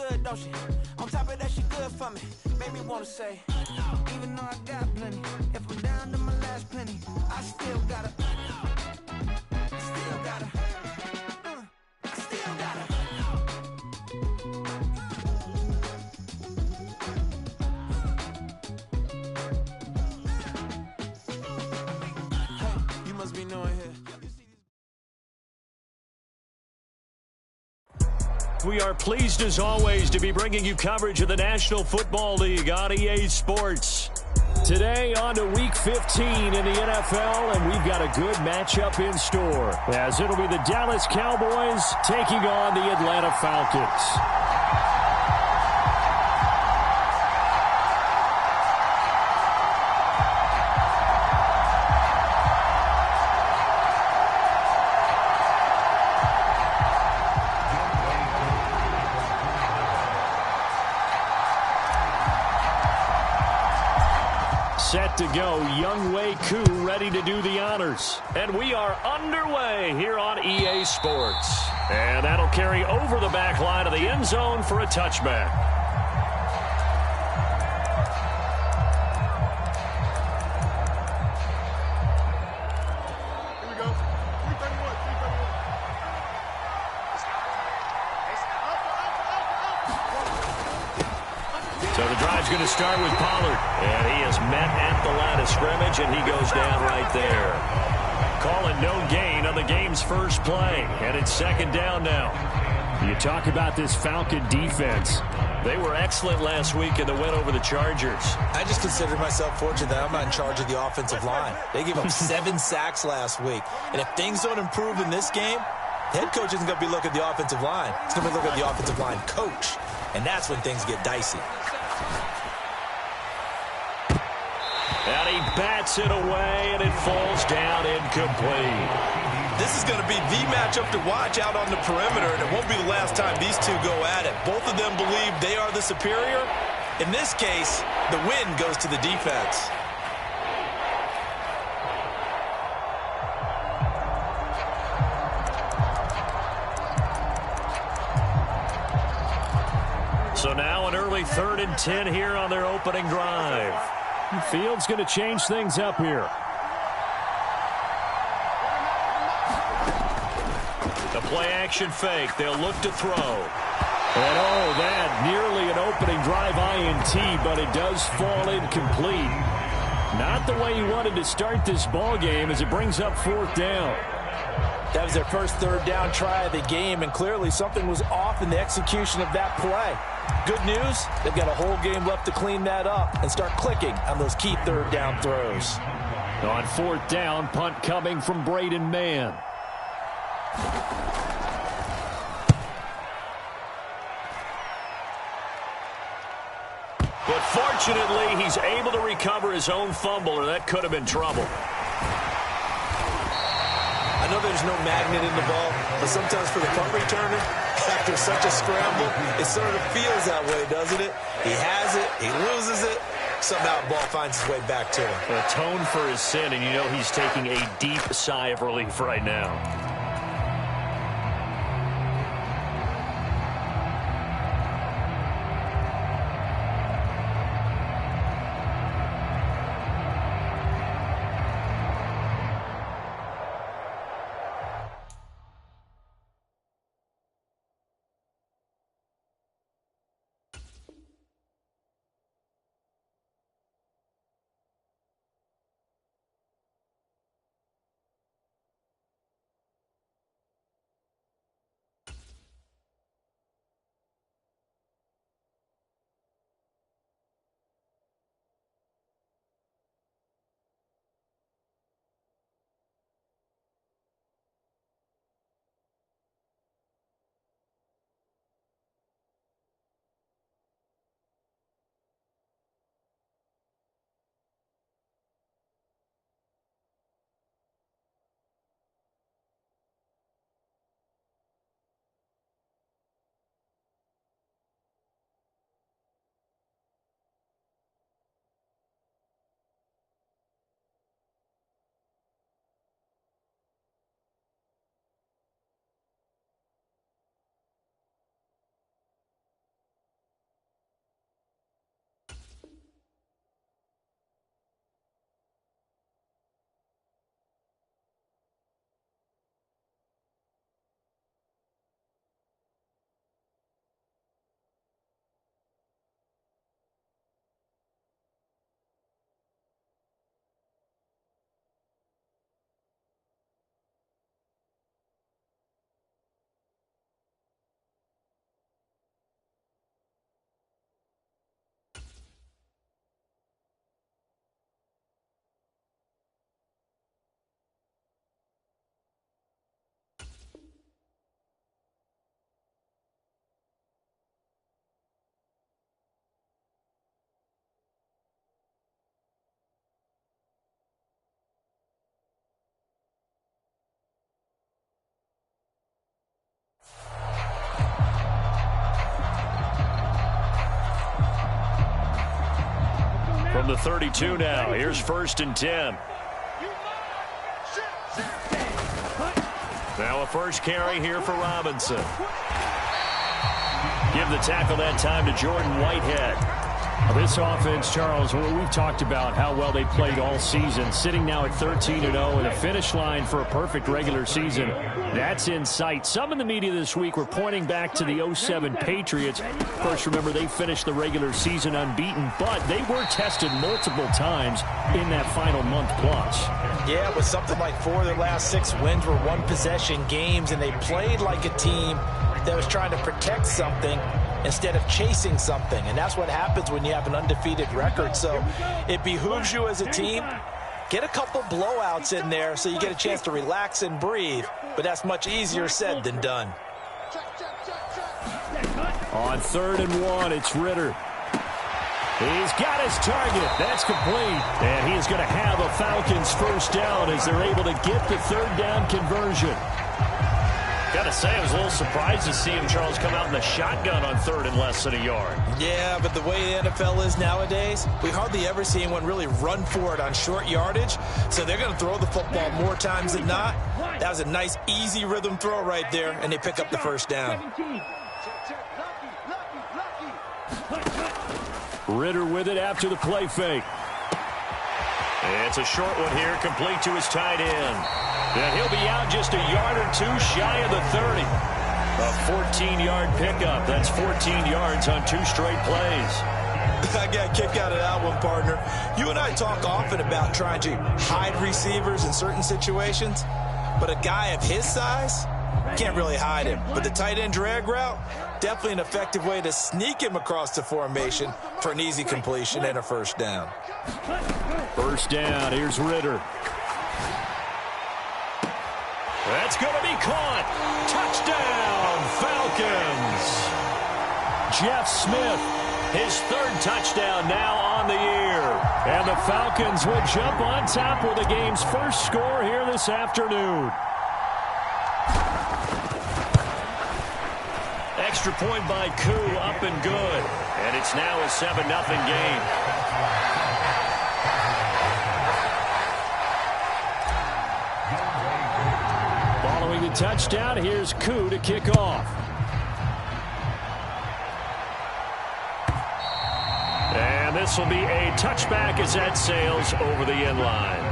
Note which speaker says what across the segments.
Speaker 1: good, don't she? On top of that, she good for me. Made me wanna say, even though I got plenty, if I'm down to my last penny, I still gotta, I still gotta, I still gotta. Hey, you must be knowing here.
Speaker 2: We are pleased as always to be bringing you coverage of the National Football League on EA Sports. Today on to Week 15 in the NFL, and we've got a good matchup in store, as it'll be the Dallas Cowboys taking on the Atlanta Falcons. Set to go, Young Wei Koo ready to do the honors. And we are underway here on EA Sports. And that'll carry over the back line of the end zone for a touchback. So the drive's going to start with Pollard. And he is met at the line of scrimmage, and he goes down right there. Calling no gain on the game's first play. And it's second down now. You talk about this Falcon defense. They were excellent last week in the win over the Chargers.
Speaker 3: I just consider myself fortunate that I'm not in charge of the offensive line. They gave up 7 sacks last week. And if things don't improve in this game, the head coach isn't going to be looking at the offensive line. He's going to be looking at the offensive line coach. And that's when things get dicey.
Speaker 2: And he bats it away, and it falls down incomplete.
Speaker 3: This is going to be the matchup to watch out on the perimeter, and it won't be the last time these two go at it. Both of them believe they are the superior. In this case, the win goes to the defense.
Speaker 2: So now an early 3rd and 10 here on their opening drive. Field's going to change things up here. The play-action fake. They'll look to throw. And oh, that nearly an opening drive INT, but it does fall incomplete. Not the way he wanted to start this ball game as it brings up 4th down.
Speaker 3: That was their first 3rd down try of the game, and clearly something was off in the execution of that play. Good news, they've got a whole game left to clean that up and start clicking on those key 3rd down throws.
Speaker 2: On 4th down, punt coming from Braden Mann. But fortunately, he's able to recover his own fumble, or that could have been trouble.
Speaker 3: I know there's no magnet in the ball, but sometimes for the punt returner, after such a scramble, it sort of feels that way, doesn't it? He has it, he loses it, somehow the ball finds its way back to him.
Speaker 2: Atone for his sin, and you know he's taking a deep sigh of relief right now. the 32 now. Here's 1st and 10. Now a first carry here for Robinson. Give the tackle that time to Jordan Whitehead.
Speaker 4: This offense, Charles, we've talked about how well they played all season. Sitting now at 13-0 and a finish line for a perfect regular season. That's in sight. Some in the media this week were pointing back to the 07 Patriots. Of course, remember, they finished the regular season unbeaten, but they were tested multiple times in that final month plus.
Speaker 3: Yeah, with something like 4 of their last 6 wins were one-possession games, and they played like a team that was trying to protect something instead of chasing something. And that's what happens when you have an undefeated record. So it behooves you as a team, get a couple blowouts in there so you get a chance to relax and breathe. But that's much easier said than done.
Speaker 4: On 3rd and 1, it's Ritter. He's got his target. That's complete. And he is going to have a Falcons first down as they're able to get the 3rd down conversion.
Speaker 2: Got to say, I was a little surprised to see him, Charles, come out in the shotgun on 3rd and less than a yard.
Speaker 3: Yeah, but the way the NFL is nowadays, we hardly ever see anyone really run for it on short yardage. So they're going to throw the football more times than not. That was a nice, easy rhythm throw right there, and they pick up the first down.
Speaker 4: Ritter with it after the play fake.
Speaker 2: It's a short one here, complete to his tight end. And he'll be out just a yard or 2 shy of the 30. A 14-yard pickup. That's 14 yards on 2 straight plays.
Speaker 3: I got a kick out of that one, partner. You and I talk often about trying to hide receivers in certain situations, but a guy of his size can't really hide him. But the tight end drag route, definitely an effective way to sneak him across the formation for an easy completion and a first down.
Speaker 4: First down, here's Ritter.
Speaker 2: That's going to be caught. Touchdown, Falcons.
Speaker 4: Jeff Smith,
Speaker 2: his 3rd touchdown now on the year.
Speaker 4: And the Falcons will jump on top with the game's first score here this afternoon.
Speaker 2: Extra point by Koo, up and good. And it's now a 7-0 game.
Speaker 4: Following the touchdown, here's Koo to kick off.
Speaker 2: And this will be a touchback as that sails over the end line.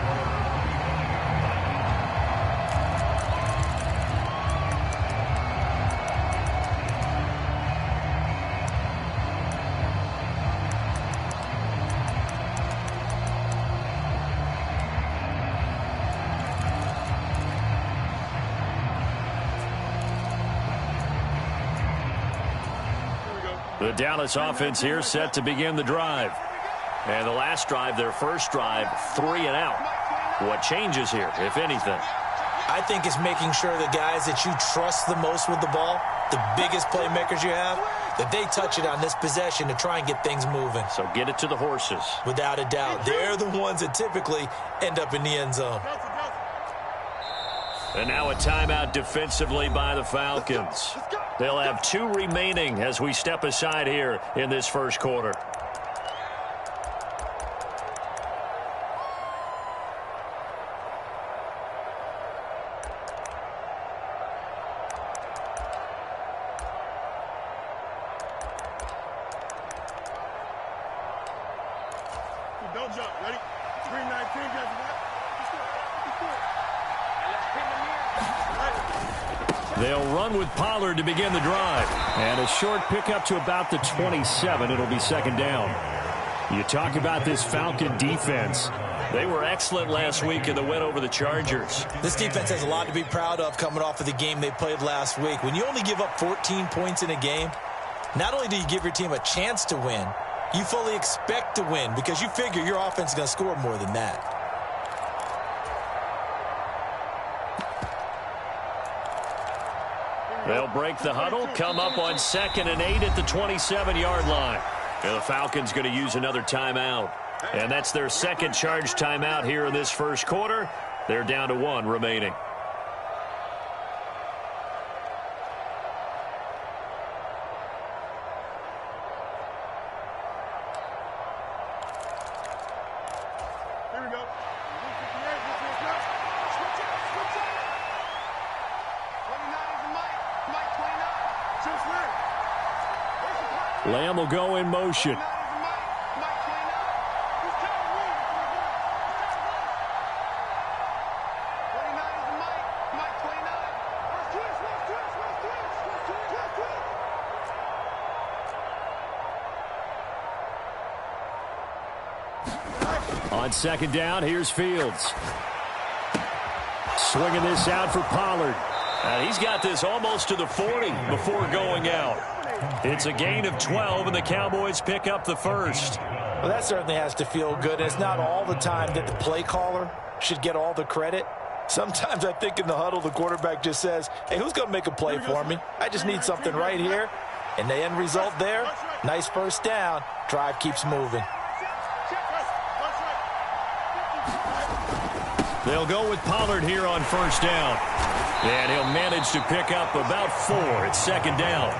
Speaker 2: The Dallas offense here set to begin the drive. And the last drive, their first drive, 3 and out. What changes here, if anything?
Speaker 3: I think it's making sure the guys that you trust the most with the ball, the biggest playmakers you have, that they touch it on this possession to try and get things moving.
Speaker 2: So get it to the horses.
Speaker 3: Without a doubt. They're the ones that typically end up in the end zone.
Speaker 2: And now a timeout defensively by the Falcons. They'll have 2 remaining as we step aside here in this first quarter.
Speaker 5: Don't jump. Ready? 319.
Speaker 4: They'll run with Pollard to begin the drive. And a short pickup to about the 27. It'll be 2nd down. You talk about this Falcon defense.
Speaker 2: They were excellent last week in the win over the Chargers.
Speaker 3: This defense has a lot to be proud of coming off of the game they played last week. When you only give up 14 points in a game, not only do you give your team a chance to win, you fully expect to win because you figure your offense is going to score more than that.
Speaker 2: They'll break the huddle, come up on 2nd and 8 at the 27-yard line. And the Falcons going to use another timeout. And that's their 2nd charge timeout here in this first quarter. They're down to 1 remaining.
Speaker 4: Lamb will go in motion. On second down, here's Fields. Swinging this out for Pollard.
Speaker 2: He's got this almost to the 40 before going out. It's a gain of 12, and the Cowboys pick up the first.
Speaker 3: Well, that certainly has to feel good. It's not all the time that the play caller should get all the credit. Sometimes I think in the huddle, the quarterback just says, hey, who's going to make a play for me? I just need something right here. And the end result there, nice first down. Drive keeps moving.
Speaker 2: They'll go with Pollard here on first down. And he'll manage to pick up about 4. It's second down.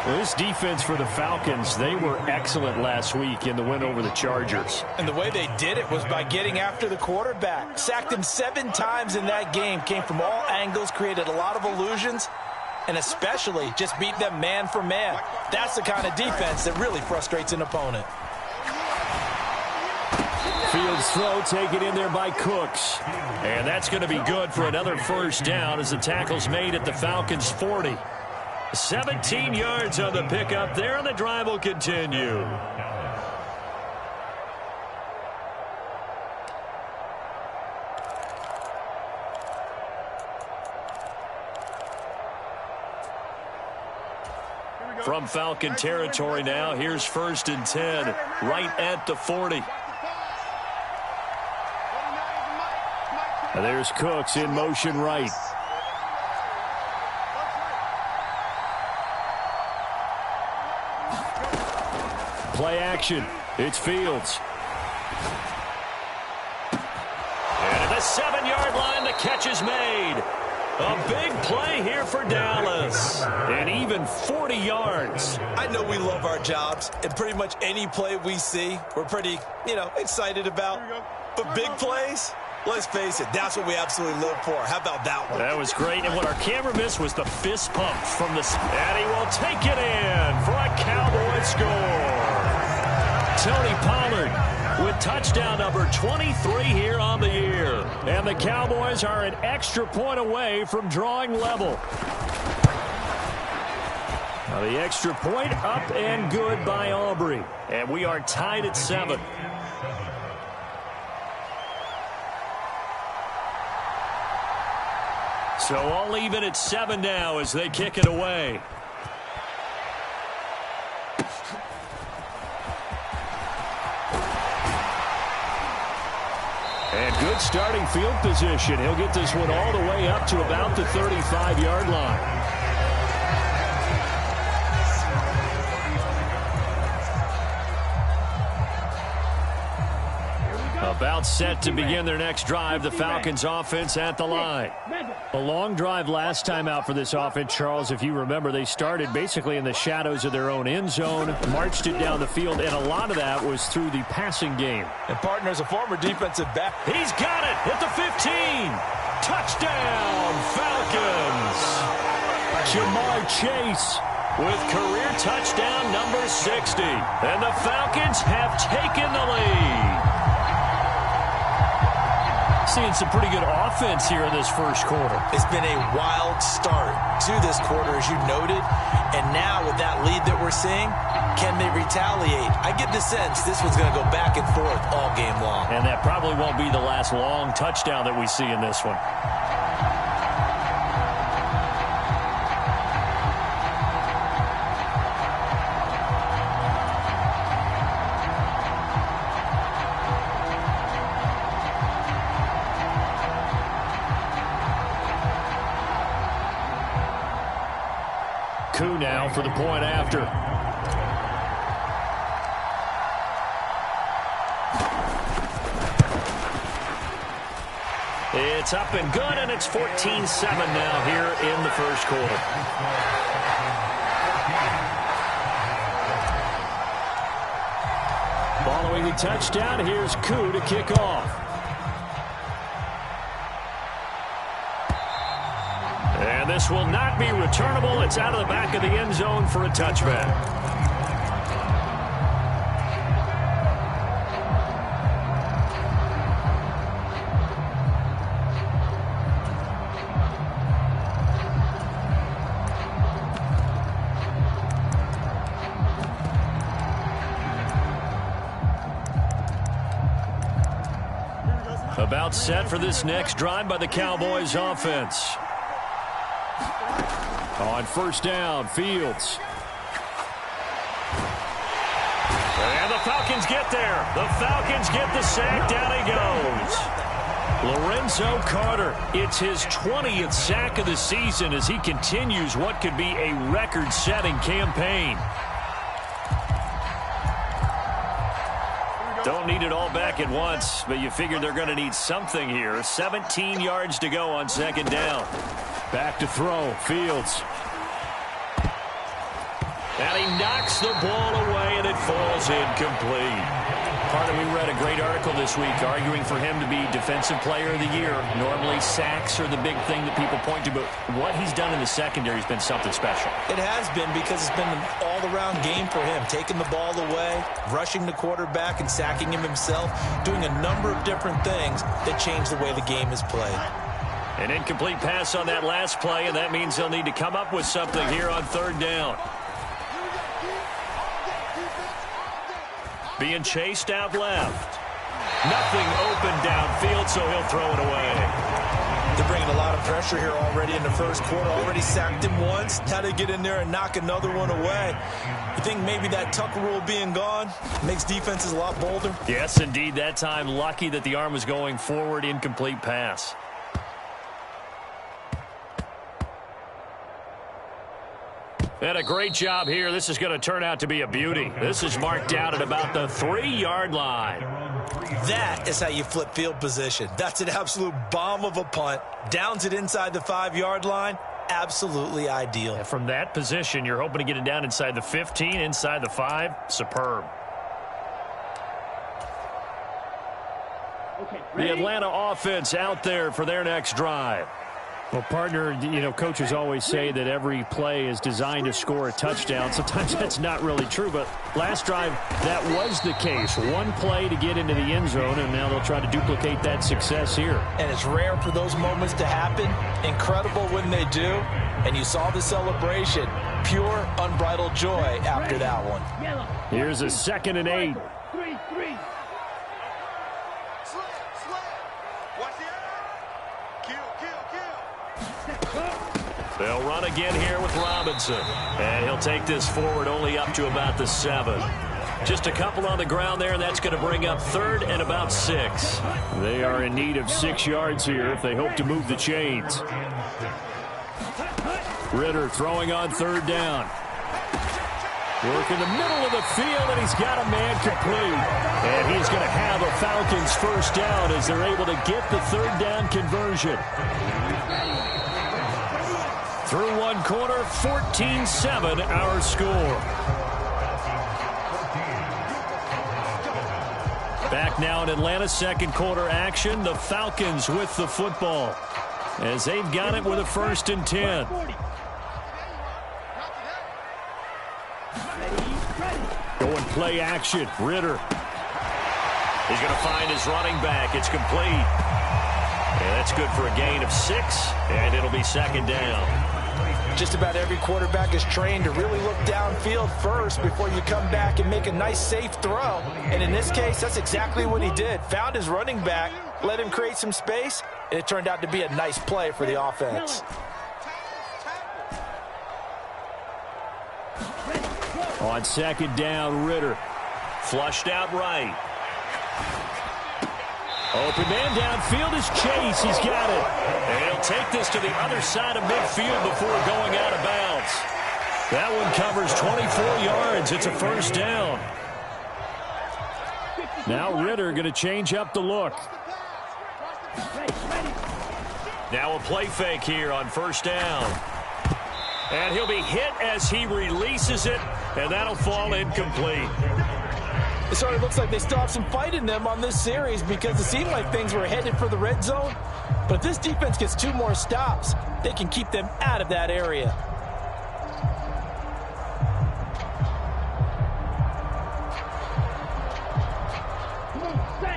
Speaker 4: Well, this defense for the Falcons, they were excellent last week in the win over the Chargers.
Speaker 3: And the way they did it was by getting after the quarterback. Sacked him 7 times in that game. Came from all angles, created a lot of illusions, and especially just beat them man for man. That's the kind of defense that really frustrates an opponent.
Speaker 4: Fields throw taken in there by Cooks.
Speaker 2: And that's going to be good for another first down as the tackle's made at the Falcons' 40. 17 yards on the pickup there, and the drive will continue. From Falcon territory now, here's 1st and 10, right at the 40.
Speaker 4: And there's Cooks in motion right. Play action. It's Fields.
Speaker 2: And at the 7-yard line, the catch is made. A big play here for Dallas. And even 40 yards.
Speaker 3: I know we love our jobs, and pretty much any play we see, we're pretty, excited about. But big plays, let's face it, that's what we absolutely live for. How about that one?
Speaker 2: That was great, and what our camera missed was the fist pump from the... And he will take it in for a Cowboy score. Tony Pollard with touchdown number 23 here on the year. And the Cowboys are an extra point away from drawing level. Now the extra point up and good by Aubrey. And we are tied at 7. So all even at 7 now as they kick it away. And good starting field position. He'll get this one all the way up to about the 35-yard line. About set to begin their next drive, the Falcons offense at the line.
Speaker 4: A long drive last time out for this offense, Charles. If you remember, they started basically in the shadows of their own end zone, marched it down the field, and a lot of that was through the passing game.
Speaker 3: And partner's a former defensive back.
Speaker 2: He's got it at the 15. Touchdown, Falcons.
Speaker 4: Jamar Chase
Speaker 2: with career touchdown number 60. And the Falcons have taken the lead.
Speaker 4: Seeing some pretty good offense here in this first quarter.
Speaker 3: It's been a wild start to this quarter, as you noted. And now with that lead that we're seeing, can they retaliate? I get the sense this one's going to go back and forth all game long.
Speaker 2: And that probably won't be the last long touchdown that we see in this one. Now for the point after. It's up and good, and it's 14-7 now here in the first quarter.
Speaker 4: Following the touchdown, here's Koo to kick off. And this will not be returnable. It's out of the back of the end zone for a touchback.
Speaker 2: About set for this next drive by the Cowboys offense. On first down, Fields. And the Falcons get there. The Falcons get the sack. Down he goes. Lorenzo Carter. It's his 20th sack of the season as he continues what could be a record-setting campaign. Don't need it all back at once, but you figure they're going to need something here. 17 yards to go on second down.
Speaker 4: Back to throw, Fields.
Speaker 2: And he knocks the ball away, and it falls incomplete. Carter, we read a great article this week arguing for him to be Defensive Player of the Year. Normally, sacks are the big thing that people point to, but what he's done in the secondary has been something special.
Speaker 3: It has been because it's been an all-around game for him. Taking the ball away, rushing the quarterback, and sacking him himself, doing a number of different things that change the way the game is played.
Speaker 2: An incomplete pass on that last play, and that means they'll need to come up with something here on third down. Being chased out left. Nothing open downfield, so he'll throw it away.
Speaker 3: They're bringing a lot of pressure here already in the first quarter. Already sacked him once. Now they get in there and knock another one away. You think maybe that Tucker rule being gone makes defenses a lot bolder?
Speaker 2: Yes, indeed. That time, lucky that the arm was going forward. Incomplete pass. And a great job here. This is going to turn out to be a beauty. This is marked out at about the 3-yard line.
Speaker 3: That is how you flip field position. That's an absolute bomb of a punt. Downs it inside the 5-yard line. Absolutely ideal.
Speaker 2: And from that position, you're hoping to get it down inside the 15, inside the 5. Superb. The Atlanta offense out there for their next drive.
Speaker 4: Well, partner, you know, coaches always say that every play is designed to score a touchdown. Sometimes that's not really true, but last drive, that was the case. One play to get into the end zone, and now they'll try to duplicate that success here.
Speaker 3: And it's rare for those moments to happen. Incredible when they do. And you saw the celebration. Pure, unbridled joy after that one.
Speaker 4: Here's a 2nd and 8.
Speaker 2: They'll run again here with Robinson. And he'll take this forward only up to about the 7. Just a couple on the ground there, and that's going to bring up 3rd and about 6.
Speaker 4: They are in need of 6 yards here if they hope to move the chains. Ritter throwing on 3rd down. Work in the middle of the field, and he's got a man complete. And he's going to have a Falcons first down as they're able to get the 3rd down conversion. Through one quarter, 14-7 our score. Back now in Atlanta's second quarter action. The Falcons with the football as they've got it with a 1st and 10. Going play action. Ritter. He's going to find his running back. It's complete. And that's good for a gain of 6, and it'll be 2nd down.
Speaker 3: Just about every quarterback is trained to really look downfield first before you come back and make a nice, safe throw. And in this case, that's exactly what he did. Found his running back, let him create some space, and it turned out to be a nice play for the offense.
Speaker 4: On 2nd down, Ritter.
Speaker 2: Flushed out right.
Speaker 4: Open man downfield is Chase. He's got it.
Speaker 2: And he'll take this to the other side of midfield before going out of bounds. That one covers 24 yards. It's a 1st down.
Speaker 4: Now Ritter going to change up the look.
Speaker 2: Now a play fake here on 1st down. And he'll be hit as he releases it, and that'll fall incomplete.
Speaker 3: It sort of looks like they still have some fight in them on this series because it seemed like things were headed for the red zone. But if this defense gets 2 more stops, they can keep them out of that area.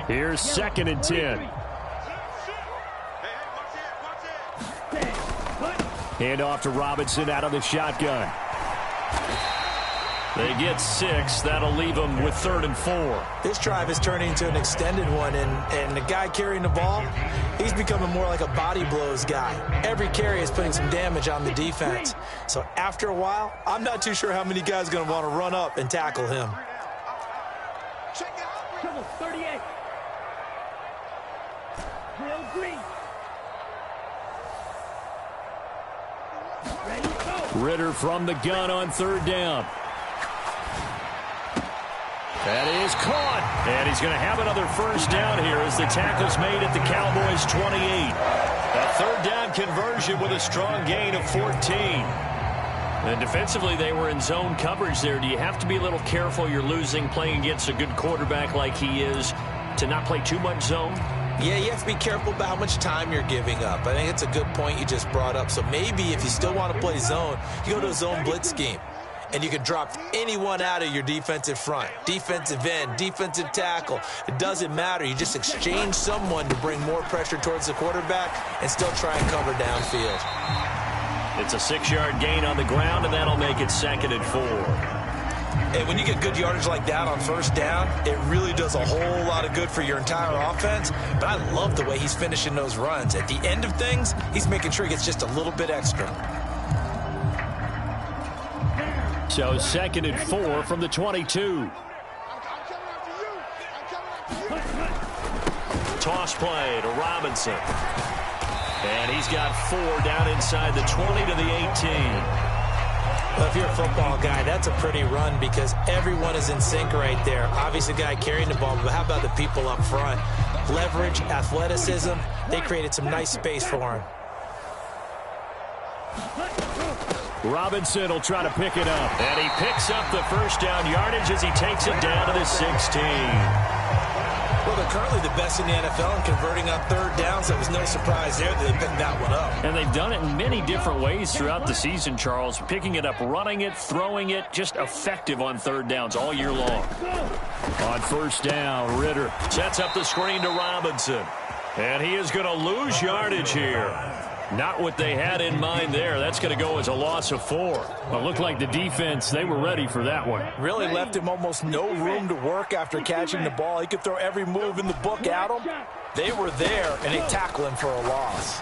Speaker 4: Here's 2nd and 10. Hand off to Robinson out of the shotgun. They get 6. That'll leave them with 3rd and 4.
Speaker 3: This drive is turning into an extended one, and the guy carrying the ball, he's becoming more like a body blows guy. Every carry is putting some damage on the defense. So after a while, I'm not too sure how many guys are going to want to run up and tackle him.
Speaker 1: 38. Real green.
Speaker 4: Ritter from the gun on 3rd down. That is caught. And he's going to have another first down here as the tackle's made at the Cowboys 28. That 3rd down conversion with a strong gain of 14. And defensively, they were in zone coverage there. Do you have to be a little careful? You're losing playing against a good quarterback like he is to not play too much zone?
Speaker 3: Yeah, you have to be careful about how much time you're giving up. I think it's a good point you just brought up. So maybe if you still want to play zone, you go to a zone blitz scheme. And you can drop anyone out of your defensive front. Defensive end, defensive tackle. It doesn't matter. You just exchange someone to bring more pressure towards the quarterback and still try and cover downfield.
Speaker 2: It's a 6-yard gain on the ground, and that'll make it 2nd and 4.
Speaker 3: And when you get good yardage like that on 1st down, it really does a whole lot of good for your entire offense. But I love the way he's finishing those runs. At the end of things, he's making sure he gets just a little bit extra.
Speaker 4: So 2nd and 4 from the 22.
Speaker 2: Toss play to Robinson. And he's got 4 down inside the 20 to the 18.
Speaker 3: Well, if you're a football guy, that's a pretty run because everyone is in sync right there. Obviously, the guy carrying the ball, but how about the people up front? Leverage, athleticism, they created some nice space for him.
Speaker 4: Robinson will try to pick it up.
Speaker 2: And he picks up the first down yardage as he takes it down to the 16.
Speaker 3: Well, they're currently the best in the NFL in converting on 3rd down, so it was no surprise there that they picked that one up.
Speaker 4: And they've done it in many different ways throughout the season, Charles. Picking it up, running it, throwing it, just effective on 3rd downs all year long. On 1st down, Ritter
Speaker 2: sets up the screen to Robinson. And he is going to lose yardage here. Not what they had in mind there. That's going to go as a loss of 4.
Speaker 4: Well, it looked like the defense, they were ready for that one.
Speaker 3: Really left him almost no room to work after catching the ball. He could throw every move in the book at him. They were there, and they tackle him for a loss.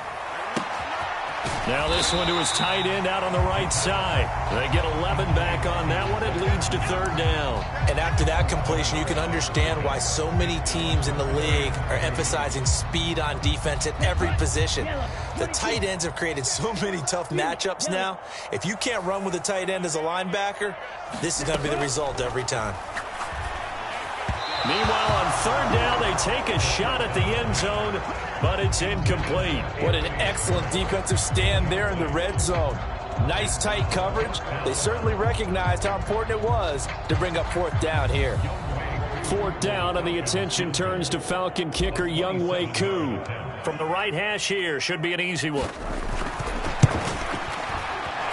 Speaker 4: Now this one to his tight end out on the right side. They get 11 back on that one. It leads to 3rd down.
Speaker 3: And after that completion, you can understand why so many teams in the league are emphasizing speed on defense at every position. The tight ends have created so many tough matchups now. If you can't run with a tight end as a linebacker, this is going to be the result every time.
Speaker 2: Meanwhile, on 3rd down, they take a shot at the end zone, but it's incomplete.
Speaker 3: What an excellent defensive stand there in the red zone. Nice tight coverage. They certainly recognized how important it was to bring up 4th down here.
Speaker 4: 4th down, and the attention turns to Falcon kicker Younghoe Koo.
Speaker 2: From the right hash here, should be an easy one.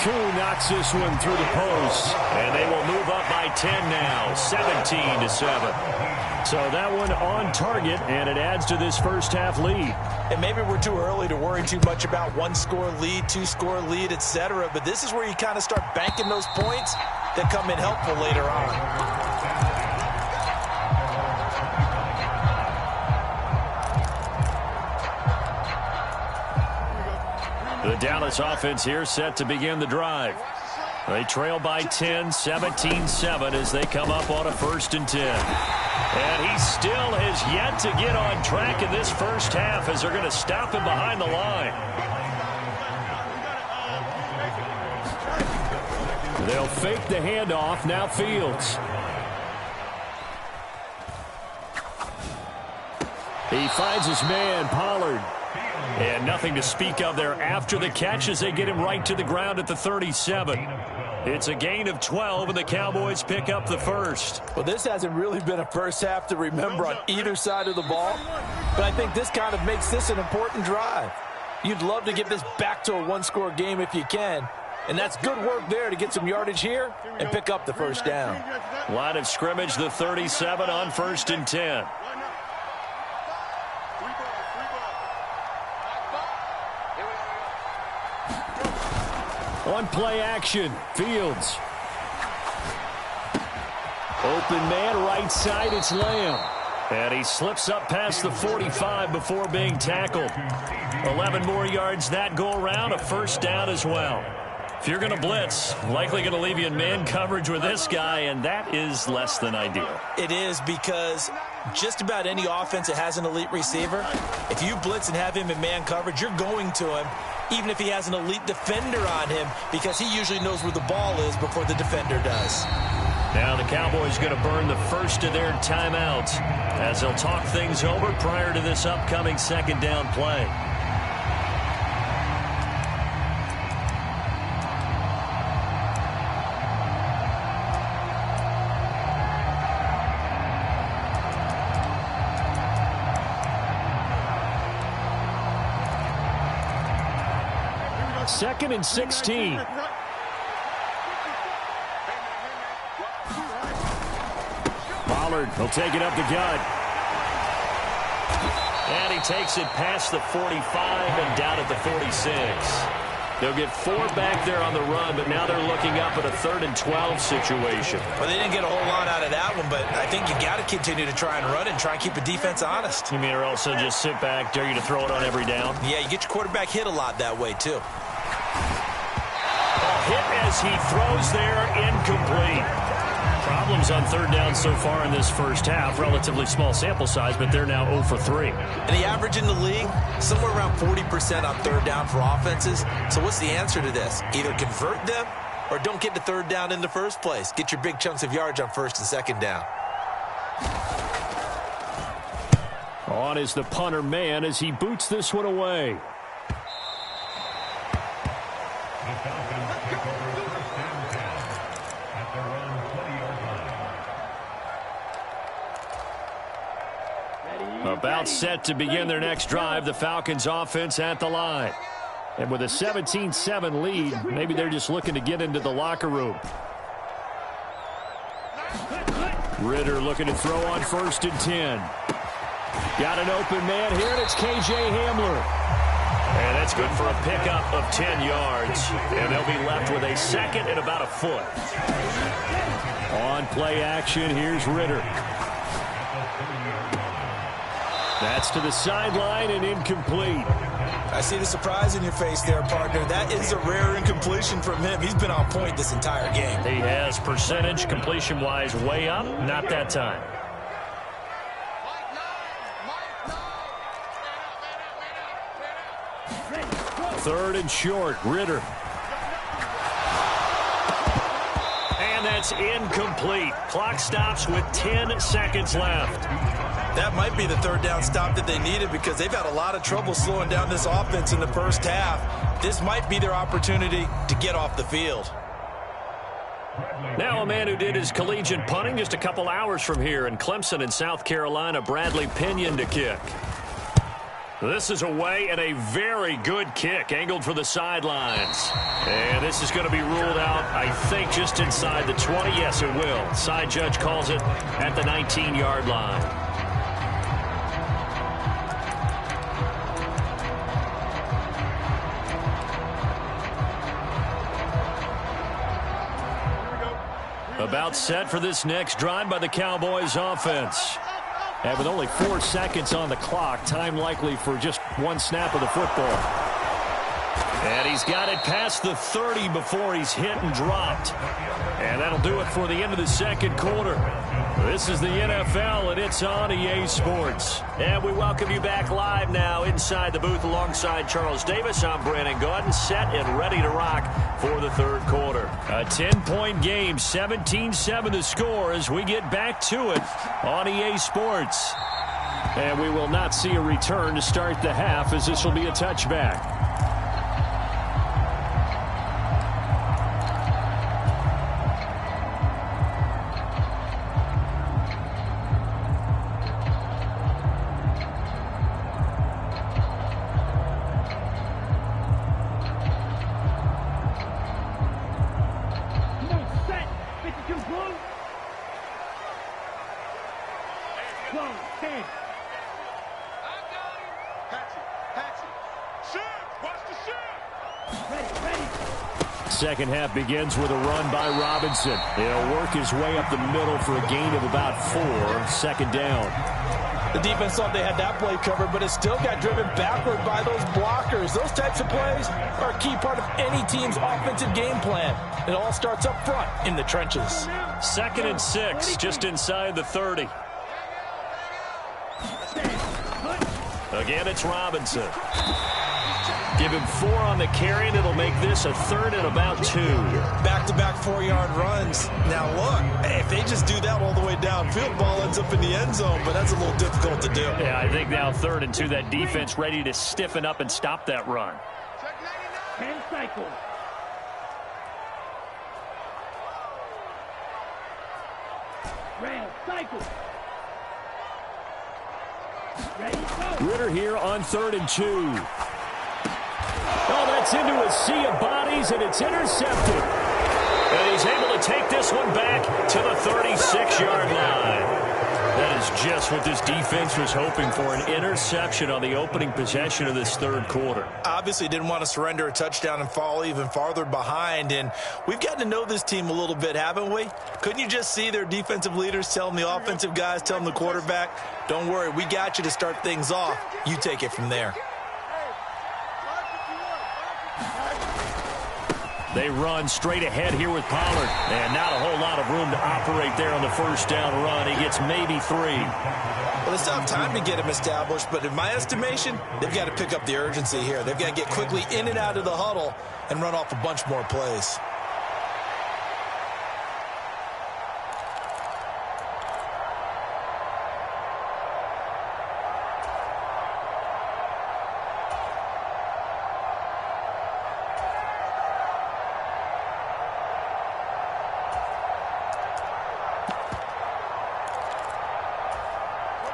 Speaker 4: Koo knocks this one through the post.
Speaker 2: And they will move up by 10 now, 17-7.
Speaker 4: So that one on target, and it adds to this first half lead.
Speaker 3: And maybe we're too early to worry too much about 1-score lead, 2-score lead, etc. But this is where you kind of start banking those points that come in helpful later on.
Speaker 4: The Dallas offense here set to begin the drive. They trail by 10, 17-7 as they come up on a 1st and 10.
Speaker 2: And he still has yet to get on track in this first half as they're going to stop him behind the line.
Speaker 4: They'll fake the handoff. Now Fields. He finds his man, Pollard. And nothing to speak of there after the catch as they get him right to the ground at the 37. It's a gain of 12, and the Cowboys pick up the first.
Speaker 3: Well, this hasn't really been a first half to remember on either side of the ball, but I think this kind of makes this an important drive. You'd love to get this back to a 1-score game if you can, and that's good work there to get some yardage here and pick up the first down.
Speaker 2: Line of scrimmage, the 37 on 1st and 10.
Speaker 4: On play action, Fields. Open man, right side, it's Lamb. And he slips up past the 45 before being tackled. 11 more yards that go around, a first down as well. If you're going to blitz, likely going to leave you in man coverage with this guy, and that is less than ideal.
Speaker 3: It is, because just about any offense that has an elite receiver, if you blitz and have him in man coverage, you're going to him, even if he has an elite defender on him, because he usually knows where the ball is before the defender does.
Speaker 4: Now the Cowboys going to burn the first of their timeouts as they'll talk things over prior to this upcoming second down play. Second and 16. Pollard will take it up the gut. And he takes it past the 45 and down at the 46. They'll get 4 back there on the run, but now they're looking up at a 3rd and 12 situation.
Speaker 3: Well, they didn't get a whole lot out of that one, but I think you got to continue to try and run it and try and keep the defense honest.
Speaker 4: You mean, or else they'll just sit back, dare you to throw it on every down?
Speaker 3: Yeah, you get your quarterback hit a lot that way, too.
Speaker 4: Hit as he throws there, incomplete. Problems on 3rd down so far in this first half. Relatively small sample size, but they're now 0 for 3.
Speaker 3: And the average in the league, somewhere around 40% on 3rd down for offenses. So what's the answer to this? Either convert them or don't get to 3rd down in the first place. Get your big chunks of yards on 1st and 2nd down.
Speaker 4: On is the punter man as he boots this one away. About set to begin their next drive, the Falcons offense at the line. And with a 17-7 lead, maybe they're just looking to get into the locker room. Ritter looking to throw on 1st and 10. Got an open man here, and it's K.J. Hamler. And that's good for a pickup of 10 yards. And they'll be left with a 2nd and about a foot. On play action, here's Ritter. That's to the sideline and incomplete.
Speaker 3: I see the surprise in your face there, partner. That is a rare incompletion from him. He's been on point this entire game.
Speaker 4: He has percentage completion-wise way up. Not that time. Third and short, Ritter. And that's incomplete. Clock stops with 10 seconds left.
Speaker 3: That might be the 3rd down stop that they needed, because they've had a lot of trouble slowing down this offense in the first half. This might be their opportunity to get off the field.
Speaker 4: Now a man who did his collegiate punting just a couple hours from here in Clemson in South Carolina, Bradley Pinion to kick. This is away and a very good kick, angled for the sidelines. And this is going to be ruled out, I think, just inside the 20. Yes, it will. Side judge calls it at the 19-yard line. About set for this next drive by the Cowboys offense. And with only 4 seconds on the clock, time likely for just 1 snap of the football. And he's got it past the 30 before he's hit and dropped. And that'll do it for the end of the second quarter. This is the NFL, and it's on EA Sports. And we welcome you back live now inside the booth alongside Charles Davis. I'm Brandon Gaudin, set and ready to rock for the third quarter. A 10-point game, 17-7 the score as we get back to it on EA Sports. And we will not see a return to start the half, as this will be a touchback. Second half begins with a run by Robinson. He'll work his way up the middle for a gain of about 4. Second down.
Speaker 3: The defense thought they had that play covered, but it still got driven backward by those blockers. Those types of plays are a key part of any team's offensive game plan. It all starts up front in the trenches.
Speaker 2: 2nd and 6, just inside the 30. Again, it's Robinson. Give him 4 on the carry, and it'll make this a 3rd and about 2.
Speaker 3: Back-to-back 4-yard runs. Now, look, if they just do that all the way downfield, ball ends up in the end zone, but that's a little difficult to do.
Speaker 4: Yeah, I think now 3rd and 2, that defense ready to stiffen up and stop that run.
Speaker 5: 10 cycles. Cycle.
Speaker 4: Ritter here on 3rd and 2. Oh, that's into a sea of bodies, and it's intercepted.
Speaker 2: And he's able to take this one back to the 36-yard line. That is just what this defense was hoping for, an interception on the opening possession of this 3rd quarter.
Speaker 3: Obviously didn't want to surrender a touchdown and fall even farther behind, and we've gotten to know this team a little bit, haven't we? Couldn't you just see their defensive leaders telling the offensive guys, telling the quarterback, don't worry, we got you to start things off. You take it from there.
Speaker 4: They run straight ahead here with Pollard. And not a whole lot of room to operate there on the 1st down run. He gets maybe 3.
Speaker 3: Well, they still have time to get him established, but in my estimation, they've got to pick up the urgency here. They've got to get quickly in and out of the huddle and run off a bunch more plays.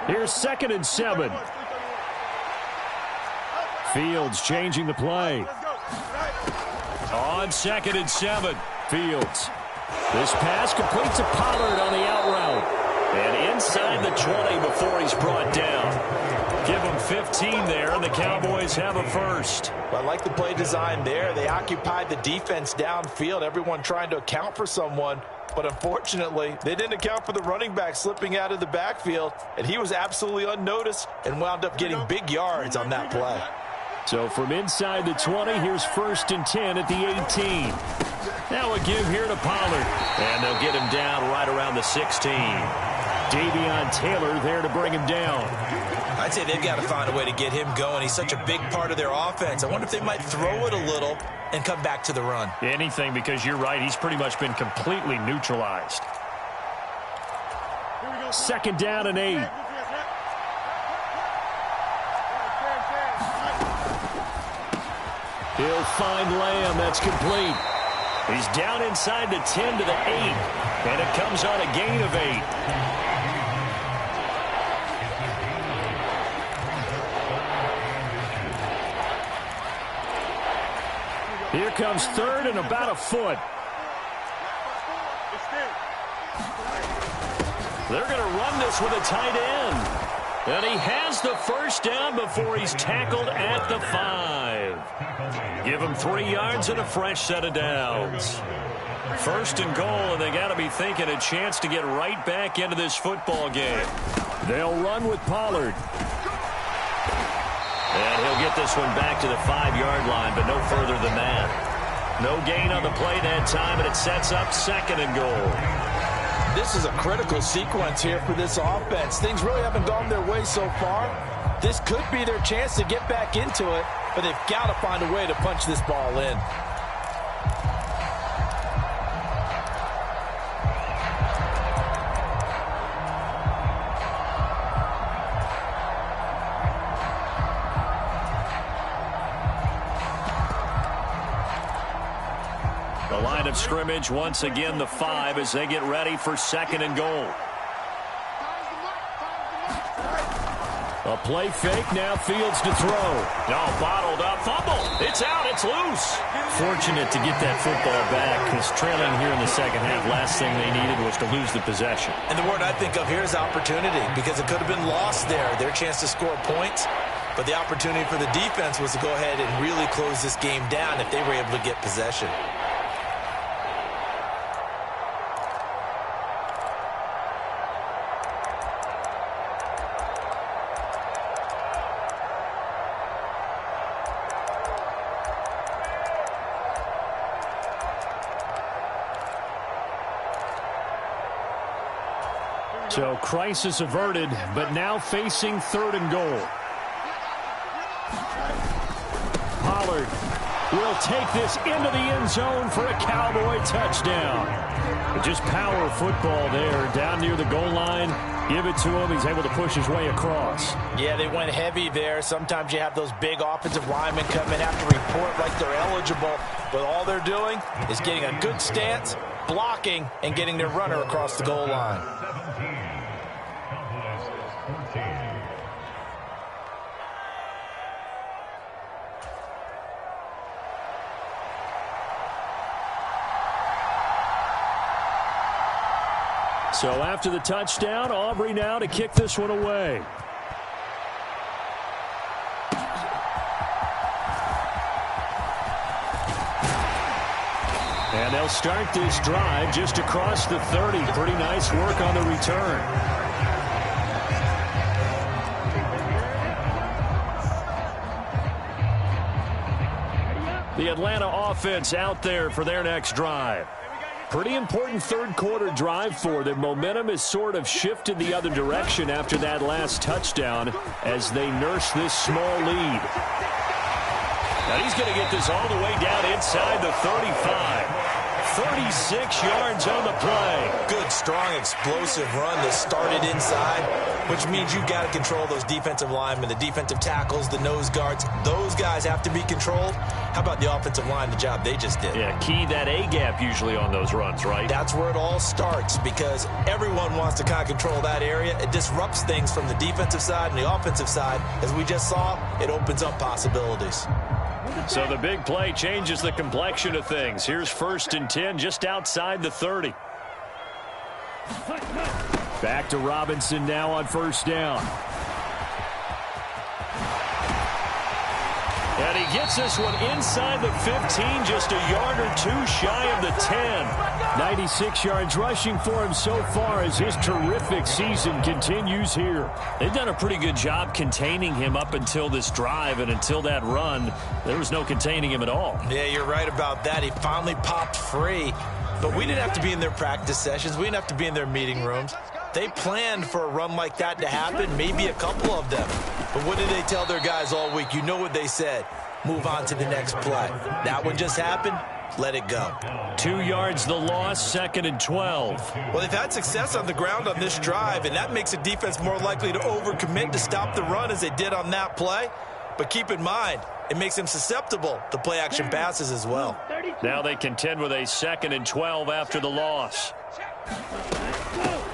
Speaker 4: Here's 2nd and 7. Fields changing the play. On 2nd and 7, Fields. This pass complete to Pollard on the out route. And inside the 20 before he's brought down. Give him 15 there, and the Cowboys have a 1st.
Speaker 3: I like the play design there. They occupied the defense downfield, everyone trying to account for someone. But unfortunately, they didn't account for the running back slipping out of the backfield, and he was absolutely unnoticed and wound up getting big yards on that play.
Speaker 4: So from inside the 20, here's 1st and 10 at the 18. Now a give here to Pollard.
Speaker 2: And they'll get him down right around the 16.
Speaker 4: Davion Taylor there to bring him down.
Speaker 3: I'd say they've got to find a way to get him going. He's such a big part of their offense. I wonder if they might throw it a little and come back to the run.
Speaker 4: Anything, because you're right. He's pretty much been completely neutralized. 2nd down and 8. He'll find Lamb. That's complete. He's down inside the 10 to the 8. And it comes on a gain of 8. Here comes 3rd and about a foot.
Speaker 2: They're going to run this with a tight end. And he has the 1st down before he's tackled at the 5. Give him 3 yards and a fresh set of downs. 1st and goal, and they got to be thinking a chance to get right back into this football game.
Speaker 4: They'll run with Pollard.
Speaker 2: And he'll get this one back to the 5-yard line, but no further than that. No gain on the play that time, and it sets up 2nd and goal.
Speaker 3: This is a critical sequence here for this offense. Things really haven't gone their way so far. This could be their chance to get back into it, but they've got to find a way to punch this ball in.
Speaker 2: The line of scrimmage, once again, the 5 as they get ready for 2nd and goal.
Speaker 4: A play fake, now Fields to throw.
Speaker 2: No, bottled up, fumble. It's out, it's loose.
Speaker 4: Fortunate to get that football back, because trailing here in the 2nd half, last thing they needed was to lose the possession.
Speaker 3: And the word I think of here is opportunity, because it could have been lost there, their chance to score points. But the opportunity for the defense was to go ahead and really close this game down if they were able to get possession.
Speaker 4: So crisis averted, but now facing 3rd and goal. Pollard will take this into the end zone for a Cowboy touchdown. Just power football there down near the goal line. Give it to him. He's able to push his way across.
Speaker 3: Yeah, they went heavy there. Sometimes you have those big offensive linemen come in, have to report like they're eligible. But all they're doing is getting a good stance, blocking, and getting their runner across the goal line.
Speaker 4: So after the touchdown, Aubrey now to kick this one away. And they'll start this drive just across the 30. Pretty nice work on the return. The Atlanta offense out there for their next drive. Pretty important third-quarter drive for them. Momentum has sort of shifted the other direction after that last touchdown as they nurse this small lead. Now he's going to get this all the way down inside the 35. 36 yards on the play.
Speaker 3: Good, strong, explosive run that started inside, which means you've got to control those defensive linemen, the defensive tackles, the nose guards. Those guys have to be controlled. How about the offensive line, the job they just did?
Speaker 2: Yeah, key that A-gap usually on those runs, right?
Speaker 3: That's where it all starts because everyone wants to kind of control that area. It disrupts things from the defensive side and the offensive side. As we just saw, it opens up possibilities.
Speaker 2: So the big play changes the complexion of things. Here's 1st and 10 just outside the 30.
Speaker 4: Back to Robinson now on 1st down.
Speaker 2: And he gets this one inside the 15, just a yard or two shy of the 10.
Speaker 4: 96 yards rushing for him so far as his terrific season continues here.
Speaker 2: They've done a pretty good job containing him up until this drive, and until that run, there was no containing him at all.
Speaker 3: Yeah, you're right about that. He finally popped free, but we didn't have to be in their practice sessions. We didn't have to be in their meeting rooms. They planned for a run like that to happen, maybe a couple of them. But what did they tell their guys all week? You know what they said. Move on to the next play. That one just happened. Let it go.
Speaker 2: 2 yards the loss, 2nd and 12.
Speaker 3: Well, they've had success on the ground on this drive, and that makes a defense more likely to overcommit to stop the run as they did on that play. But keep in mind, it makes them susceptible to play-action passes as well.
Speaker 2: Now they contend with a 2nd and 12 after the loss.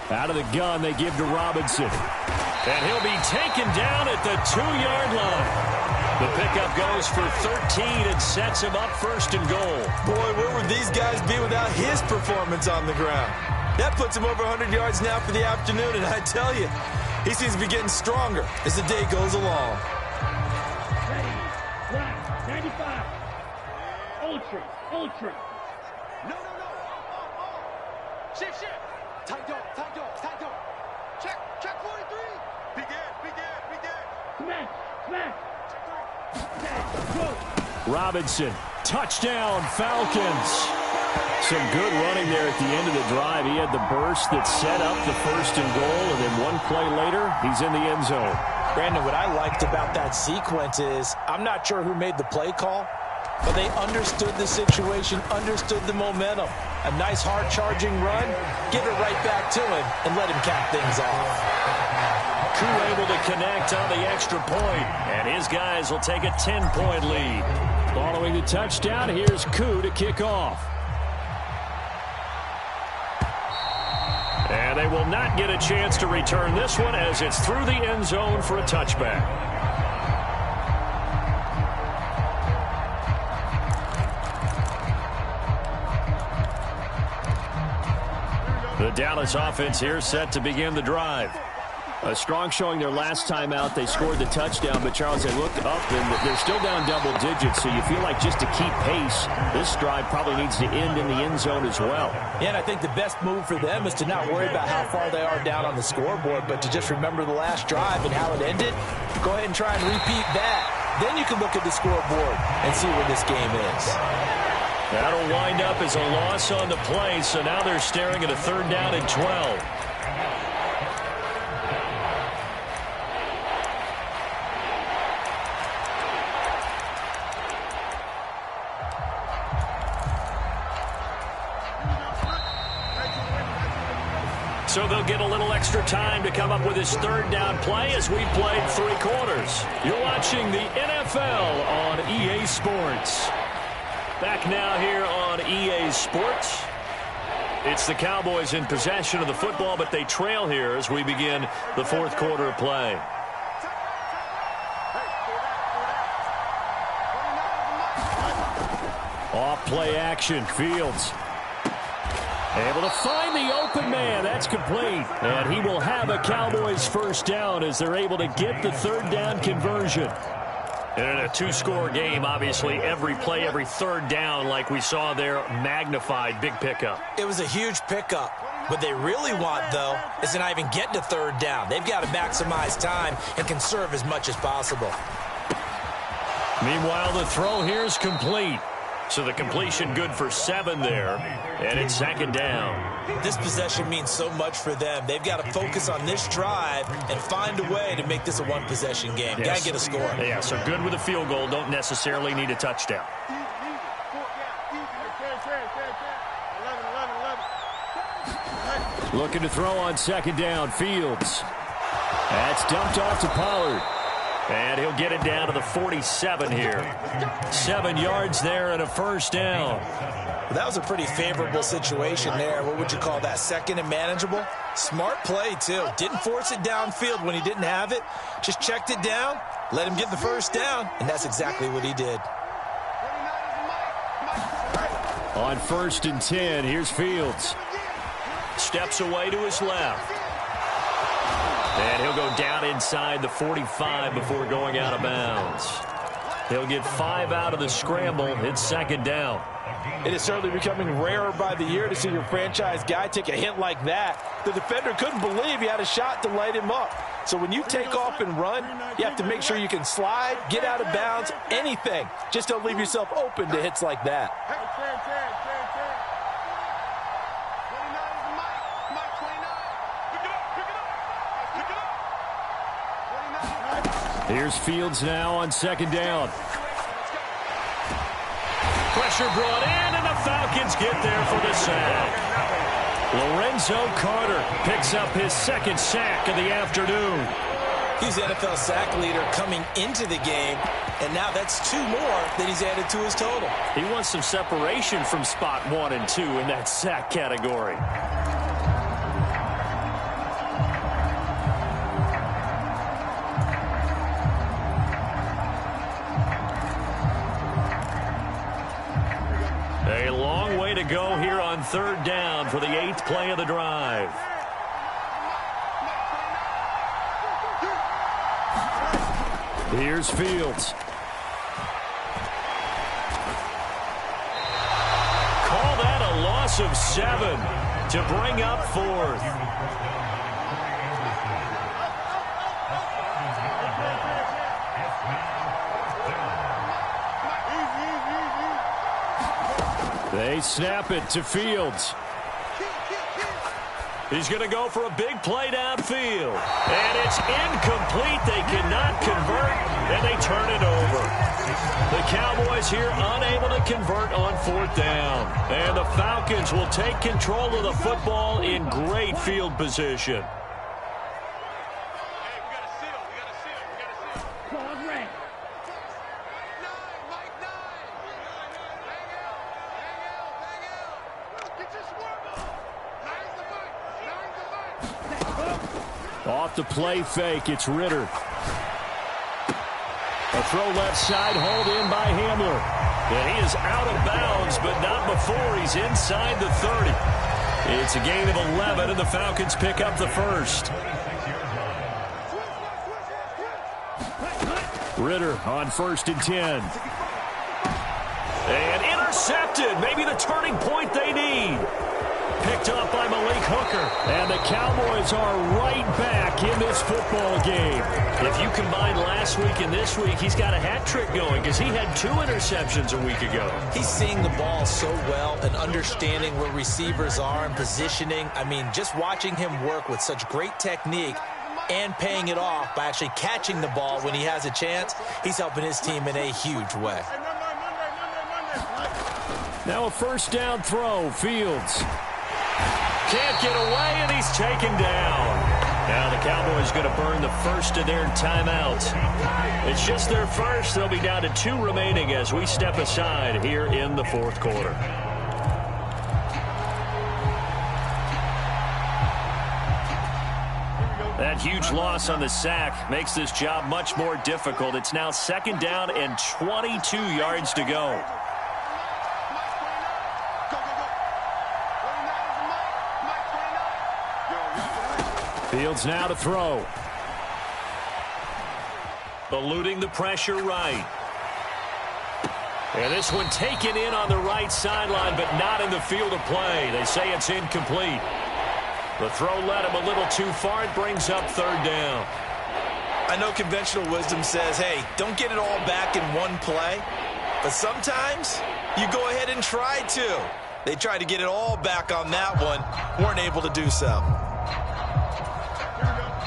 Speaker 4: Out of the gun, they give to Robinson.
Speaker 2: And he'll be taken down at the 2-yard line. The pickup goes for 13 and sets him up 1st and goal.
Speaker 3: Boy, where would these guys be without his performance on the ground? That puts him over 100 yards now for the afternoon, and I tell you, he seems to be getting stronger as the day goes along.
Speaker 5: Ready, black, 95, ultra. No. Shift. Tight dog. Check 43. Begin. Smash.
Speaker 4: Robinson, touchdown, Falcons. Some good running there at the end of the drive. He had the burst that set up the 1st and goal, and then one play later, he's in the end zone.
Speaker 3: Brandon, what I liked about that sequence is I'm not sure who made the play call, but they understood the situation, understood the momentum. A nice hard-charging run, give it right back to him, and let him cap things off.
Speaker 2: Koo able to connect on the extra point, and his guys will take a 10-point lead.
Speaker 4: Following the touchdown, here's Koo to kick off.
Speaker 2: And they will not get a chance to return this one as it's through the end zone for a touchback. The Dallas offense here set to begin the drive.
Speaker 4: A strong showing their last time out. They scored the touchdown, but Charles, they looked up and they're still down double digits, so you feel like just to keep pace, this drive probably needs to end in the end zone as well.
Speaker 3: Yeah, and I think the best move for them is to not worry about how far they are down on the scoreboard, but to just remember the last drive and how it ended. Go ahead and try and repeat that. Then you can look at the scoreboard and see where this game is.
Speaker 2: That'll wind up as a loss on the play, so now they're staring at a 3rd down and 12. So they'll get a little extra time to come up with his third down play as we played 3 quarters. You're watching the NFL on EA Sports. Back now here on EA Sports. It's the Cowboys in possession of the football, but they trail here as we begin the 4th quarter of play.
Speaker 4: Off play action, Fields. Able to find the open man. That's complete. And he will have a Cowboys first down as they're able to get the 3rd down conversion.
Speaker 2: And in a 2-score game, obviously, every play, every 3rd down, like we saw there, magnified, big pickup.
Speaker 3: It was a huge pickup. What they really want, though, is to not even get to 3rd down. They've got to maximize time and conserve as much as possible.
Speaker 2: Meanwhile, the throw here is complete. So the completion good for 7 there, and it's 2nd down.
Speaker 3: This possession means so much for them. They've got to focus on this drive and find a way to make this a 1-possession game.
Speaker 2: Yes.
Speaker 3: Got to get a score.
Speaker 2: Yeah, so good with a field goal. Don't necessarily need a touchdown.
Speaker 4: Looking to throw on 2nd down, Fields. That's dumped off to Pollard.
Speaker 2: And he'll get it down to the 47 here. 7 yards there and a first down.
Speaker 3: Well, that was a pretty favorable situation there. What would you call that? 2nd and manageable? Smart play, too. Didn't force it downfield when he didn't have it. Just checked it down, let him get the first down, and that's exactly what he did.
Speaker 4: On 1st and 10, here's Fields.
Speaker 2: Steps away to his left. And he'll go down inside the 45 before going out of bounds. He'll get 5 out of the scramble. It's 2nd down.
Speaker 6: It is certainly becoming rarer by the year to see your franchise guy take a hit like that. The defender couldn't believe he had a shot to light him up. So when you take off and run, you have to make sure you can slide, get out of bounds, anything. Just don't leave yourself open to hits like that.
Speaker 4: Here's Fields now on 2nd down.
Speaker 2: Pressure brought in, and the Falcons get there for the sack. Lorenzo Carter picks up his 2nd sack of the afternoon.
Speaker 3: He's the NFL sack leader coming into the game, and now that's 2 more that he's added to his total.
Speaker 2: He wants some separation from spot 1 and 2 in that sack category. A long way to go here on 3rd down for the 8th play of the drive.
Speaker 4: Here's Fields.
Speaker 2: Call that a loss of 7 to bring up 4th.
Speaker 4: They snap it to Fields.
Speaker 2: He's going to go for a big play downfield. And it's incomplete. They cannot convert, and they turn it over. The Cowboys here unable to convert on 4th down. And the Falcons will take control of the football in great field position.
Speaker 4: Off the play fake, it's Ritter. A throw left side, hauled in by Hamler.
Speaker 2: And he is out of bounds, but not before he's inside the 30. It's a gain of 11, and the Falcons pick up the first.
Speaker 4: Ritter on 1st and 10.
Speaker 2: And intercepted. Maybe the turning point they need. Picked up by Malik Hooker.
Speaker 4: And the Cowboys are right back in this football game.
Speaker 2: If you combine last week and this week, he's got a hat trick going because he had 2 interceptions a week ago.
Speaker 3: He's seeing the ball so well and understanding where receivers are and positioning. I mean, just watching him work with such great technique and paying it off by actually catching the ball when he has a chance, he's helping his team in a huge way.
Speaker 4: Now a 1st down throw, Fields.
Speaker 2: Can't get away, and he's taken down. Now the Cowboys going to burn the first of their timeouts. It's just their first. They'll be down to 2 remaining as we step aside here in the fourth quarter. That huge loss on the sack makes this job much more difficult. It's now 2nd down and 22 yards to go. Fields now to throw. Eluding the pressure right. And this one taken in on the right sideline, but not in the field of play. They say it's incomplete. The throw led him a little too far. It brings up 3rd down.
Speaker 3: I know conventional wisdom says, hey, don't get it all back in one play. But sometimes you go ahead and try to. They tried to get it all back on that one. Weren't able to do so.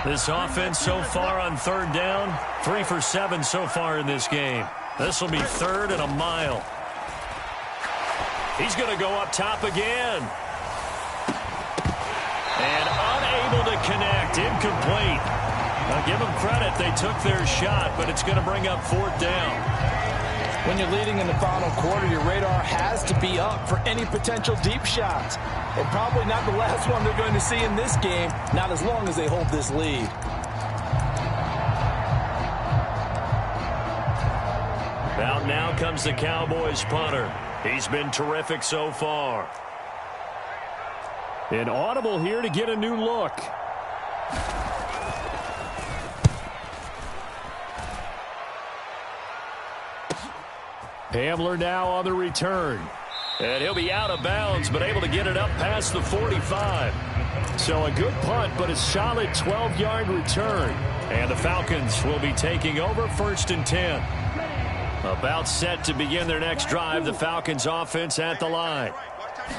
Speaker 2: This offense so far on 3rd down, 3 for 7 so far in this game. This will be 3rd and a mile. He's going to go up top again. And unable to connect. Incomplete. Now give them credit. They took their shot, but it's going to bring up 4th down.
Speaker 6: When you're leading in the final quarter, your radar has to be up for any potential deep shots. And probably not the last one they're going to see in this game, not as long as they hold this lead.
Speaker 2: Out now comes the Cowboys punter. He's been terrific so far. An audible here to get a new look. Hamler now on the return. And he'll be out of bounds, but able to get it up past the 45. So a good punt, but a solid 12-yard return. And the Falcons will be taking over 1st and 10. About set to begin their next drive, the Falcons offense at the line.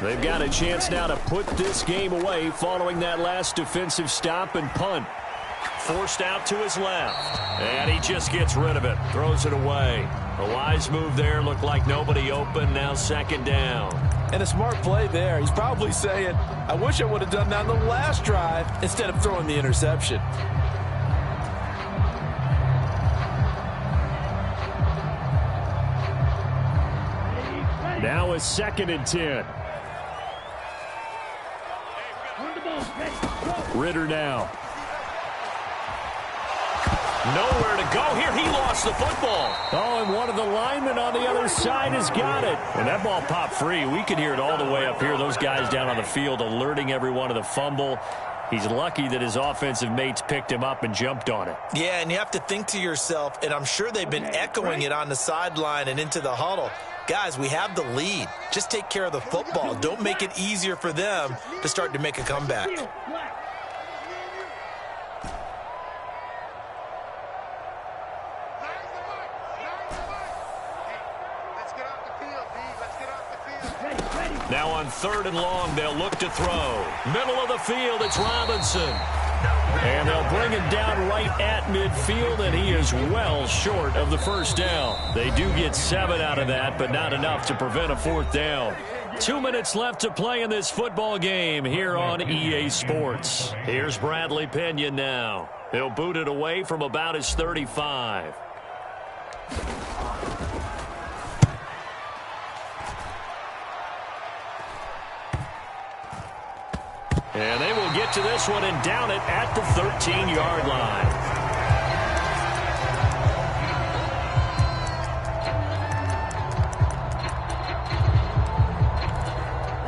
Speaker 2: They've got a chance now to put this game away following that last defensive stop and punt. Forced out to his left. And he just gets rid of it. Throws it away. A wise move there. Looked like nobody open. Now 2nd down.
Speaker 6: And a smart play there. He's probably saying, I wish I would have done that on the last drive instead of throwing the interception.
Speaker 2: Now a 2nd and 10. Ritter now. Nowhere to go here. He lost the football. Oh, and one of the linemen on the other side has got it. And that ball popped free. We could hear it all the way up here. Those guys down on the field alerting everyone of the fumble. He's lucky that his offensive mates picked him up and jumped on it.
Speaker 3: Yeah, and you have to think to yourself, and I'm sure they've been echoing it on the sideline and into the huddle. Guys, we have the lead. Just take care of the football. Don't make it easier for them to start to make a comeback. Now on 3rd and long, they'll look to throw. Middle of the field, it's Robinson. And they'll bring him down right at midfield, and he is well short of the 1st down. They do get 7 out of that, but not enough to prevent a 4th down. 2 minutes left to play in this football game here on EA Sports. Here's Bradley Pena now. He'll boot it away from about his 35. And they will get to this one and down it at the 13-yard line.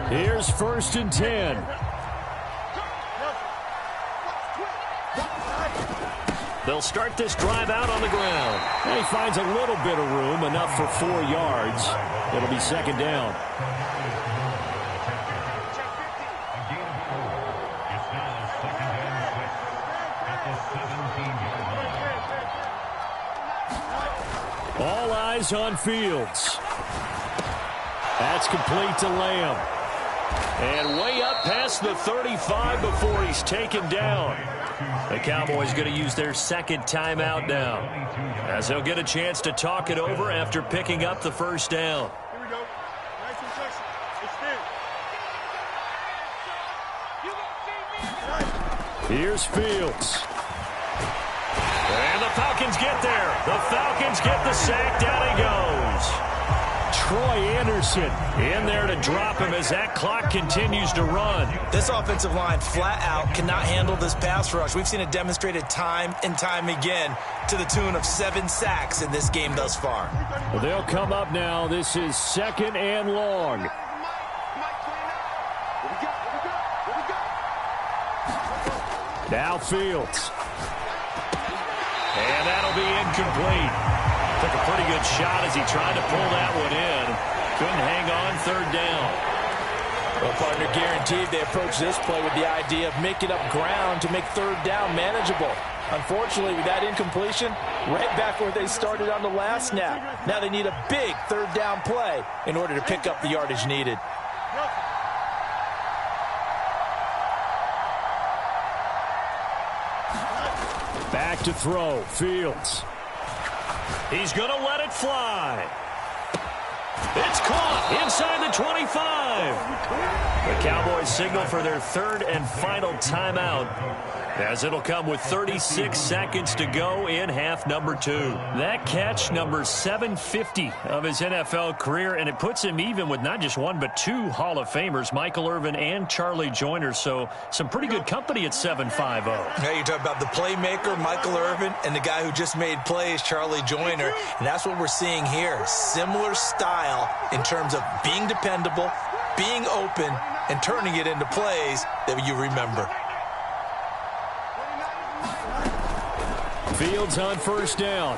Speaker 3: Here's 1st and 10. They'll start this drive out on the ground. And he finds a little bit of room, enough for 4 yards. It'll be 2nd down. All eyes on Fields. That's complete to Lamb. And way up past the 35 before he's taken down. The Cowboys going to use their 2nd timeout now, as they'll get a chance to talk it over after picking up the 1st down.
Speaker 5: Here we go. Nice and sexy. It's
Speaker 4: Here's Fields.
Speaker 2: And the Falcons get there. The Falcons get the sack. Down he goes.
Speaker 4: Troy Anderson in there to drop him as that clock continues to run.
Speaker 3: This offensive line flat out cannot handle this pass rush. We've seen it demonstrated time and time again to the tune of 7 sacks in this game thus far.
Speaker 4: Well, they'll come up now. This is 2nd and long. Now Fields.
Speaker 2: And that'll be incomplete. Took a pretty good shot as he tried to pull that one in. Couldn't hang on 3rd down.
Speaker 6: Well, partner, guaranteed they approach this play with the idea of making up ground to make 3rd down manageable. Unfortunately, with that incompletion, right back where they started on the last snap. Now they need a big 3rd down play in order to pick up the yardage needed.
Speaker 4: Back to throw. Fields.
Speaker 2: He's going to let it fly. It's caught inside the 25. The Cowboys signal for their 3rd and final timeout, as it'll come with 36 seconds to go in half number 2. That catch, number 750 of his NFL career, and it puts him even with not just 1 but 2 Hall of Famers, Michael Irvin and Charlie Joyner. So some pretty good company at 750.
Speaker 3: Now you talk about the playmaker, Michael Irvin, and the guy who just made plays, Charlie Joyner. And that's what we're seeing here. Similar style in terms of being dependable, being open, and turning it into plays that you remember.
Speaker 4: Fields on 1st down.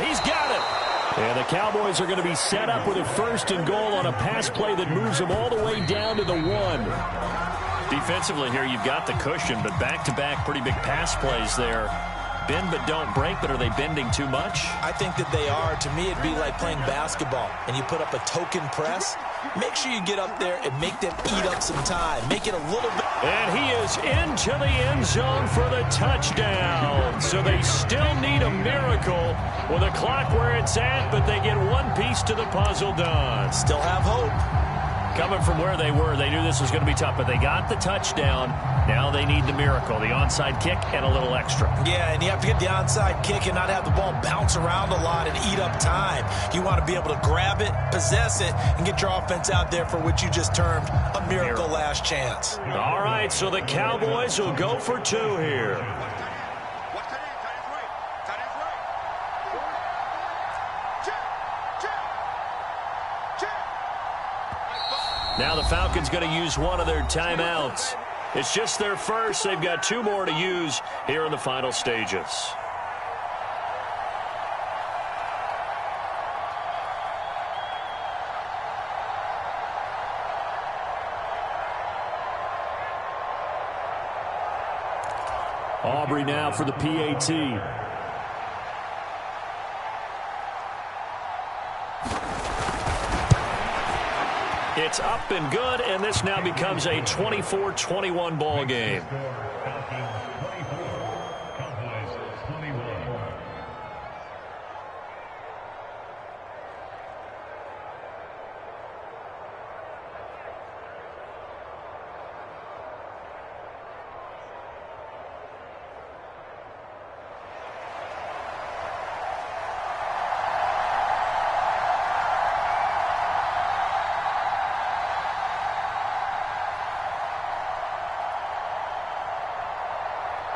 Speaker 2: He's got it.
Speaker 4: And the Cowboys are going to be set up with a 1st and goal on a pass play that moves them all the way down to the 1.
Speaker 2: Defensively here, you've got the cushion, but back-to-back pretty big pass plays there. Bend but don't break, but are they bending too much?
Speaker 3: I think that they are. To me, it'd be like playing basketball, and you put up a token press. Make sure you get up there and make them eat up some time. Make it a little bit.
Speaker 2: And he is into the end zone for the touchdown. So they still need a miracle with the clock where it's at, but they get one piece to the puzzle done.
Speaker 3: Still have hope.
Speaker 2: Coming from where they were, they knew this was going to be tough, but they got the touchdown. Now they need the miracle, the onside kick and a little extra.
Speaker 3: Yeah, and you have to get the onside kick and not have the ball bounce around a lot and eat up time. You want to be able to grab it, possess it, and get your offense out there for what you just termed a miracle last chance.
Speaker 2: All right, so the Cowboys will go for 2 here. Now the Falcons going to use one of their timeouts. It's just their first. They've got 2 more to use here in the final stages.
Speaker 4: Aubrey now for the PAT.
Speaker 2: It's up and good, and this now becomes a 24-21 ball game.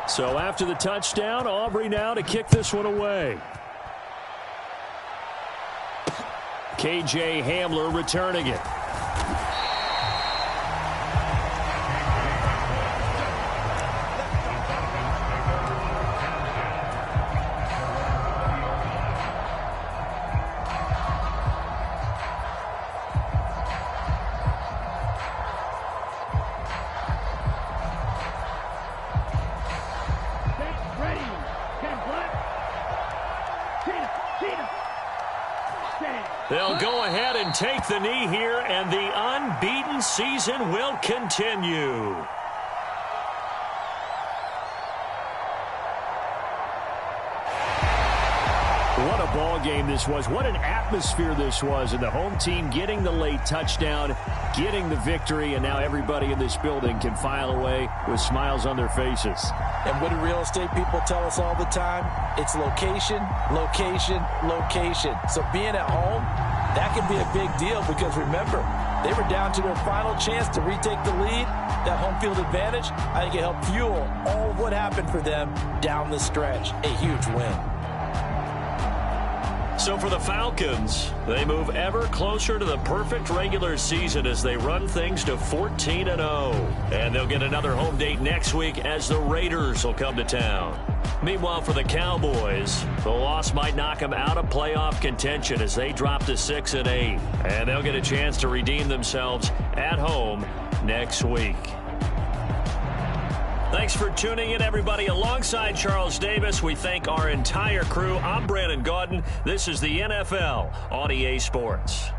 Speaker 4: So after the touchdown, Aubrey now to kick this one away. KJ Hamler returning it.
Speaker 2: They'll go ahead and take the knee here, and the unbeaten season will continue.
Speaker 4: What a ball game this was. What an atmosphere this was. And the home team getting the late touchdown, getting the victory, and now everybody in this building can file away with smiles on their faces.
Speaker 6: And what do real estate people tell us all the time? It's location, location, location. So being at home, that can be a big deal because remember, they were down to their final chance to retake the lead. That home field advantage, I think it helped fuel all of what happened for them down the stretch. A huge win.
Speaker 2: So for the Falcons, they move ever closer to the perfect regular season as they run things to 14-0. And they'll get another home date next week as the Raiders will come to town. Meanwhile, for the Cowboys, the loss might knock them out of playoff contention as they drop to 6-8. And they'll get a chance to redeem themselves at home next week. Thanks for tuning in, everybody. Alongside Charles Davis, we thank our entire crew. I'm Brandon Gaudin. This is the NFL on EA Sports.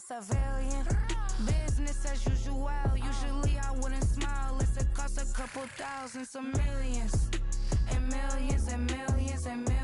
Speaker 1: Civilian. Business as usual. Usually I wouldn't smile. It's a cost a couple thousand, some millions. And millions and millions and millions.